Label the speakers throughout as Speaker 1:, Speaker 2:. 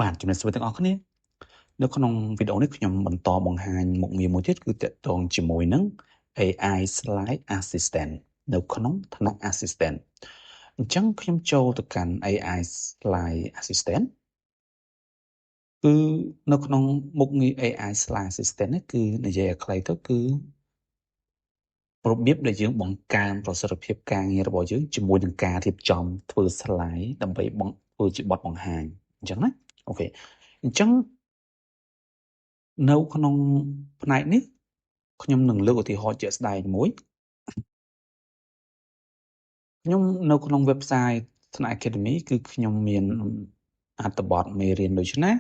Speaker 1: បាទជំរាបសួរទាំងអស់គ្នានៅក្នុងវីដេអូនេះខ្ញុំបន្តបង្ហាញមុខងារមួយទៀតគឺទាក់ទងជាមួយនឹង AI Slide Assistant នៅក្នុងថ្នាក់ Assistant អញ្ចឹងខ្ញុំចូលទៅកាន់ AI Slide Assistant គឺនៅក្នុងមុខងារ AI Slide Assistant នេះគឺនិយាយឲ្យខ្លីទៅគឺរបៀបដែលយើងបង្កើនប្រសិទ្ធភាពការងាររបស់យើងជាមួយនឹងការរៀបចំធ្វើ slide ដើម្បីធ្វើជាបទបង្ហាញអញ្ចឹងណាអូខេអញ្ចឹងនៅក្នុងផ្នែកនេះខ្ញុំនឹងលើកឧទាហរណ៍ជាក់ស្ដែងមួយខ្ញុំនៅក្នុង website ថ្នាក់ Academy គឺខ្ញុំមានអត្ថបទមេរៀនដូចណា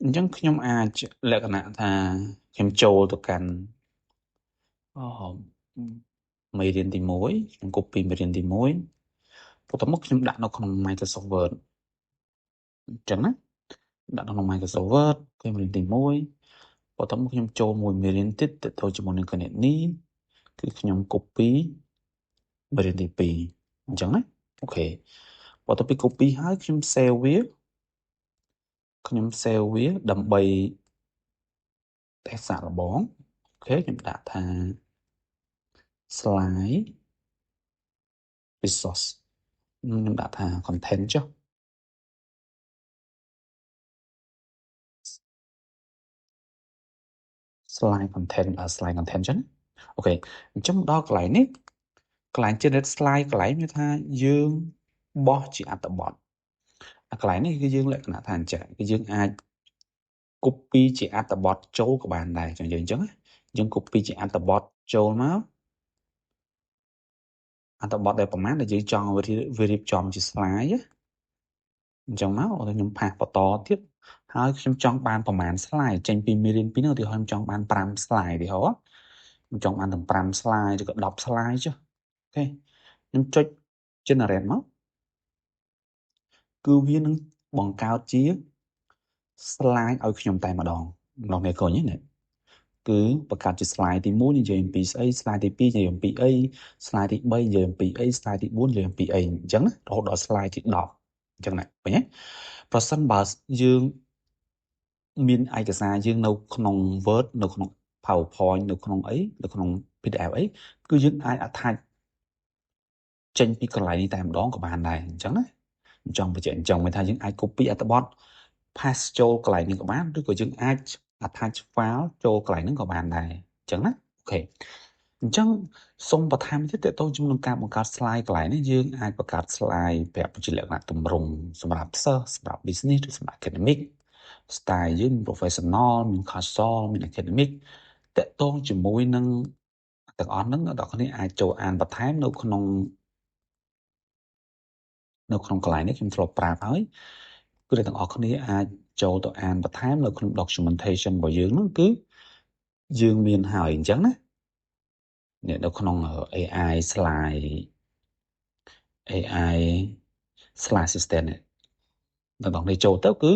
Speaker 1: អញ្ចឹងខ្ញុំអាចលក្ខណៈថាខ្ញុំចូលទៅកាន់មេរៀនទី1ខ្ញុំ copy មេរៀនទី1បន្ទាប់មកខ្ញុំដាក់នៅក្នុង Microsoft Word អញ្ចឹងណាដាក់នៅក្នុង Microsoft Word គឺមេរៀនទី1បន្ទាប់មកខ្ញុំចូលមួយមេរៀនទៀតទៅជាមួយនឹងគណនីគឺខ្ញុំ copy មេរៀនទី2អញ្ចឹងណាអូខេបន្ទាប់ពី copy ហើយខ្ញុំ save វាដើម្បីតែសាកល្បងអូខេខ្ញុំដាក់ថា slide resource ខ្ញុំដាក់ថា content ចុះ slide content ចឹងអូខេអញ្ចឹងដល់កន្លែងនេះកន្លែង generate slide កន្លែងមានថាយើងបោះជាអត្ថបទអាកន្លែងនេះគឺយើងលក្ខណៈថាអញ្ចឹងគឺយើងអាច copy ជាអត្ថបទចូលក៏បានដែរចឹងយើងអញ្ចឹងយើង copy ជាអត្ថបទចូលមកអត្ថបទដែលប្រមាណដែលយើងចង់វារៀបចំជា slide អញ្ចឹងមកខ្ញុំផាសបន្តទៀតហើយខ្ញុំចង់បានប្រមាណ slide ចេញពីមេរៀនពីនោះឧទាហរណ៍ខ្ញុំចង់បាន5 slide ឧទាហរណ៍ខ្ញុំចង់បានទាំង5 slide ឬក៏10 slide ចុះអូខេខ្ញុំចុច generate មកគឺវានឹងបង្កើតជា slide ឲ្យខ្ញុំតែម្ដងលោកអ្នកឃើញទេណាគឺបង្កើតជា slide ទី1និយាយអំពីស្អី slide ទី2និយាយអំពីអី slide ទី3និយាយអំពីអី slide ទី4និយាយអំពីអីអញ្ចឹងណារហូតដល់ slide ទី10អញ្ចឹងណាឃើញទេប្រសិនបើយើងមានឯកសារយើងនៅក្នុង Word នៅក្នុង PowerPoint នៅក្នុងអីនៅក្នុង PDF អីគឺយើងអាច attach ចេញពីកន្លែងនេះតែម្ដងក៏បានដែរអញ្ចឹងណាខ្ញុំចង់បញ្ជាក់អញ្ចឹងមានថាយើងអាច copy អត្ថបទ paste ចូលកន្លែងនេះក៏បានឬក៏យើងអាច attach file ចូលកន្លែងហ្នឹងក៏បានដែរអញ្ចឹងណាអូខេអញ្ចឹងសូមបន្ថែមទៀតតើតើជាមួយនឹងការបង្កើត slide កន្លែងនេះយើងអាចបង្កើត slide ប្រាប់ជាលក្ខណៈទម្រង់សម្រាប់សិស្សសម្រាប់ business ឬសម្រាប់ academic style យើង professional មាន casual មាន academic តើតើជាមួយនឹងទាំងអស់ហ្នឹងអ្នកនរអាចចូលអានបន្ថែមនៅក្នុងកន្លែងនេះខ្ញុំធ្លាប់ប្រាប់ហើយគឺអ្នកទាំងអស់គ្នាអាចចូលទៅអានបន្ថែមនៅក្នុង documentation របស់យើងហ្នឹងគឺយើងមានហើយអញ្ចឹងណានៅក្នុង AI slide system អ្នកទាំងនេះចូលទៅគឺ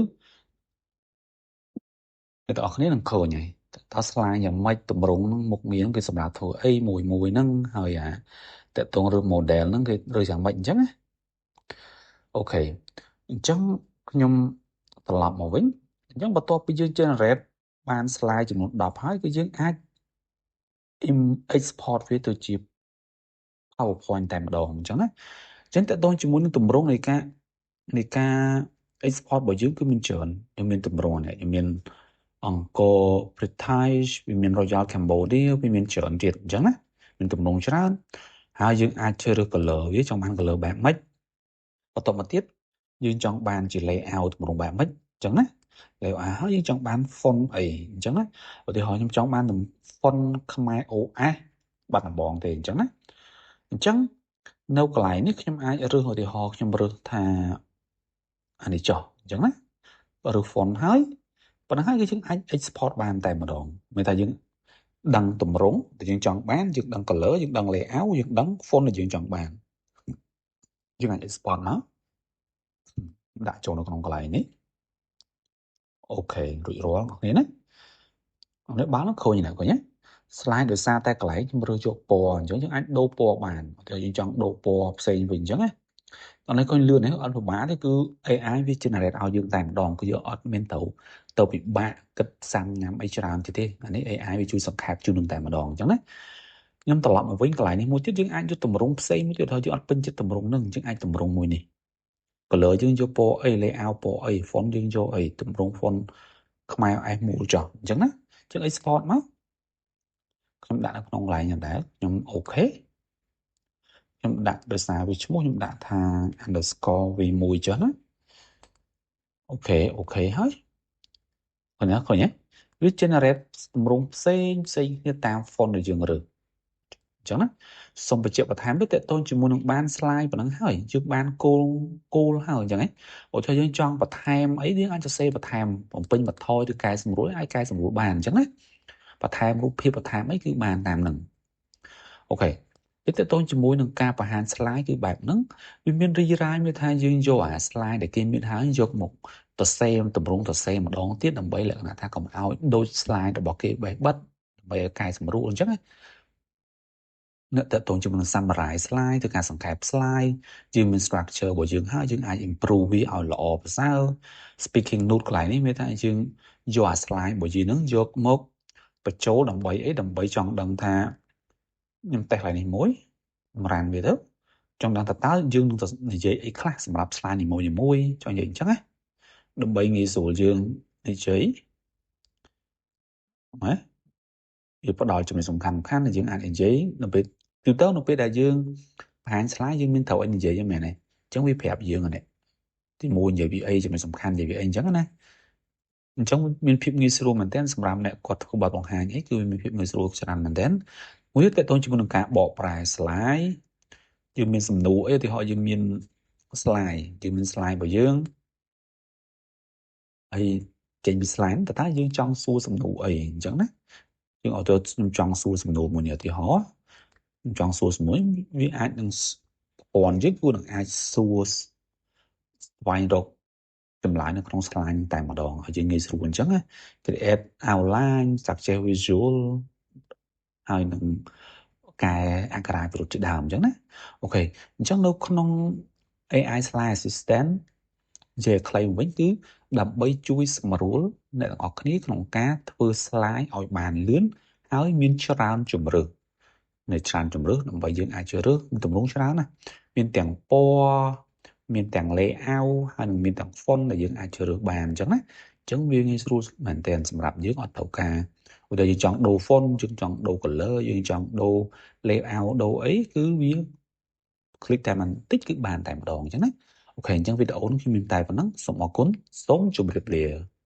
Speaker 1: អ្នកទាំងអស់គ្នានឹងឃើញហើយតើ slide យ៉ាងម៉េចតម្រង់ហ្នឹងមុខងារហ្នឹងគឺសម្រាប់ធ្វើអីមួយហ្នឹងហើយតើតងរឿង model ហ្នឹងគឺឬយ៉ាងម៉េចអញ្ចឹងណាអូខេអញ្ចឹងខ្ញុំត្រឡប់មកវិញអញ្ចឹងបន្ទាប់ពីយើង generate បាន slide ចំនួន10ហើយគឺយើងអាច export វាទៅជា PowerPoint តែម្ដងអញ្ចឹងណាអញ្ចឹងតើតើជាមួយនឹងទម្រង់នៃការ export របស់យើងគឺមានច្រើនយើងមានទម្រង់នេះមានអង្គរ British វាមាន Royal Cambodia វាមានច្រើនទៀតអញ្ចឹងណាមានទម្រង់ច្រើនហើយយើងអាចជ្រើសរើស color វាចង់បាន color បែបម៉េចបន្ទាប់មកទៀតយើងចង់បានជា layout ទម្រង់បែបម៉េចអញ្ចឹងណា layout ហើយយើងចង់បាន font អីអញ្ចឹងណាឧទាហរណ៍ខ្ញុំចង់បាន font ខ្មែរ OS បាត់ដំបងទេអញ្ចឹងណាអញ្ចឹងនៅកន្លែងនេះខ្ញុំអាចរើសឧទាហរណ៍ខ្ញុំរើសថាអានេះចុះអញ្ចឹងណារើស font ហើយប៉ុណ្ណឹងហើយគឺយើងអាច export បានតែម្ដងមានថាយើងដឹងទម្រង់ដែលយើងចង់បានយើងដឹង color យើងដឹង layout យើងដឹង font ដែលយើងចង់បានយើងអាច export មកដាក់ចូលនៅក្នុងកន្លែងនេះអូខេរួចរាល់គ្នាណានេះបើឃើញណាឃើញទេ slide ដោយសារតែកន្លែងខ្ញុំរើសយកពណ៌អញ្ចឹងយើងអាចដូរពណ៌បានតែយើងចង់ដូរពណ៌ផ្សេងវិញអញ្ចឹងណា ตอนนี้ก็เลื่อนให้อันผมมาที่คือ AI วิจารณ์เอาយើងតែម្ដងគឺយកអត់មានទៅពិបាកគិតសាំញ៉ាំអីច្រើនទៀតទេអានេះ AI វាជួយសង្ខេបជូននឹងតែម្ដងអញ្ចឹងណាខ្ញុំត្រឡប់មកវិញកន្លែងនេះមួយទៀតយើងអាចយកទម្រង់ផ្សេងមួយទៀតហើយយើងអត់ពេញចិត្តទម្រង់ហ្នឹងយើងអាចទម្រង់មួយនេះ color យើងយកពណ៌អី layout ពណ៌អី font យើងយកអីទម្រង់ font ខ្មែរ S មូលចុះអញ្ចឹងណាយើង export មកខ្ញុំដាក់នៅក្នុងកន្លែងហ្នឹងដែរខ្ញុំអូខេខ្ញុំដាក់ដោយសារវាឈ្មោះខ្ញុំដាក់ថា underscore v1 ចុះណាអូខេហើយឃើញទេវា generate ទម្រង់ផ្សេងគ្នាតាម font ដែលយើងរើសអញ្ចឹងណាសូមបញ្ជាក់បន្ថែមទៅតើតើជាមួយនឹងបាន slide ប៉ុណ្ណឹងហើយយើងបានគោលហើយអញ្ចឹងហ៎បើថាយើងចង់បន្ថែមអីយើងអាចសរសេរបន្ថែមបំពេញបន្ថយឬកែសម្រួលអាចកែសម្រួលបានអញ្ចឹងណាបន្ថែមរូបភាពបន្ថែមអីគឺបានតាមហ្នឹងអូខេវាតើតើជាមួយនឹងការបង្ហាញ slide គឺបែបហ្នឹងវាមានរីរាយមានថាយើងយកអា slide ដែលគេមានហើយយកមកទៅសេមតម្រង់ទៅសេម្ដងទៀតដើម្បីលក្ខណៈថាកុំឲ្យដូច slide របស់គេបេះបិទដើម្បីឲ្យកែសម្រួលអញ្ចឹងណាអ្នកតើតើជាមួយនឹង summarize slide ទៅការសង្ខេប slide យើងមាន structure របស់យើងហើយយើងអាច improve វាឲ្យល្អប្រសើរ speaking note កន្លែងនេះមានថាយើងយកអា slide របស់យើងហ្នឹងយកមកបញ្ចូលដើម្បីអីដើម្បីចង់ដឹងថាខ្ញុំតេស្តកន្លែងនេះមួយចម្រានវាទៅចង់ដឹងថាតើយើងនឹងទៅនិយាយអីខ្លះសម្រាប់ slide នីមួយចង់និយាយអញ្ចឹងណាដើម្បីងាយស្រួលយើងនិយាយណាវាផ្ដល់ចំណុចសំខាន់ដែលយើងអាចនិយាយនៅពេលនៅពេលដែលយើងបង្ហាញ slide យើងមានត្រូវឲ្យនិយាយហ្នឹងមែនទេអញ្ចឹងវាប្រាប់យើងហ្នឹងទីមួយនិយាយពីអីចំណុចសំខាន់និយាយពីអីអញ្ចឹងណាអញ្ចឹងមានភាពងាយស្រួលមែនទែនសម្រាប់អ្នកគាត់ធ្វើបទបង្ហាញអីគឺមានភាពងាយស្រួលច្រើនមែនទែនមួយទៀតតទៅជាមួយនឹងការបកប្រែ slide យើងមានសំណួរអីឧទាហរណ៍យើងមាន slide របស់យើងហើយចេញពី slide តើយើងចង់សួរសំណួរអីអញ្ចឹងណាយើងឲ្យទៅខ្ញុំចង់សួរសំណួរមួយនេះឧទាហរណ៍ខ្ញុំចង់សួរសំណួរវាអាចនឹងព័ន្ធយើងគួរនឹងអាចសួរស្វែងរកចម្លើយនៅក្នុង slide តែម្ដងហើយយើងងាយស្រួលអញ្ចឹងណា create outline suggest visual ហើយនឹងកែអក្ខរាវិរុទ្ធជាដើមអញ្ចឹងណាអូខេអញ្ចឹងនៅក្នុង AI slide assistant និយាយខ្លីវិញគឺដើម្បីជួយសម្រួលអ្នកទាំងអស់គ្នាក្នុងការធ្វើ slide ឲ្យបានលឿនហើយមានច្រើនជម្រើសដើម្បីយើងអាចជ្រើសរើសទម្រង់ច្រើនណាមានទាំងពណ៌មានទាំង layout ហើយនឹងមានទាំង font ដែលយើងអាចជ្រើសរើសបានអញ្ចឹងណាអញ្ចឹងវាងាយស្រួលមែនទែនសម្រាប់យើងអត់ត្រូវការឧទាហរណ៍យើងចង់ដូរ font យើងចង់ដូរ color យើងចង់ដូរ layout ដូរអីគឺវា click តែបន្តិចគឺបានតែម្ដងអញ្ចឹងណាអូខេអញ្ចឹងវីដេអូនេះខ្ញុំមានតែប៉ុណ្ណឹងសូមអរគុណសូមជម្រាបលា